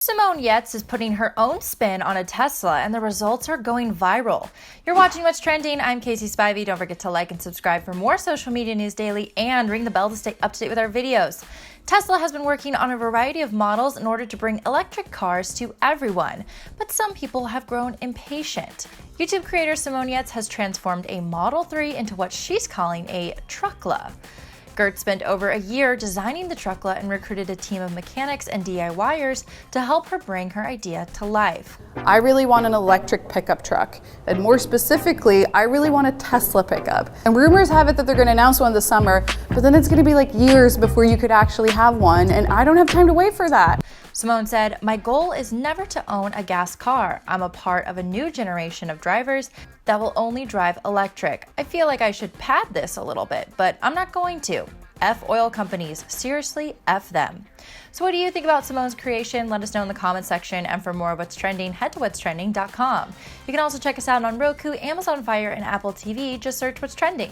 Simone Girtz is putting her own spin on a Tesla, and the results are going viral. You're watching What's Trending. I'm Casey Spivey. Don't forget to like and subscribe for more social media news daily, and ring the bell to stay up to date with our videos. Tesla has been working on a variety of models in order to bring electric cars to everyone, but some people have grown impatient. YouTube creator Simone Girtz has transformed a Model 3 into what she's calling a truckla. Girtz spent over a year designing the truckla and recruited a team of mechanics and DIYers to help her bring her idea to life. I really want an electric pickup truck, and more specifically, I really want a Tesla pickup. And rumors have it that they're going to announce one this summer, but then it's going to be like years before you could actually have one, and I don't have time to wait for that. Simone said, "My goal is never to own a gas car. I'm a part of a new generation of drivers that will only drive electric. I feel like I should pad this a little bit, but I'm not going to. F oil companies, seriously, F them." So what do you think about Simone's creation? Let us know in the comment section, and for more of What's Trending, head to whatstrending.com. You can also check us out on Roku, Amazon Fire, and Apple TV. Just search What's Trending.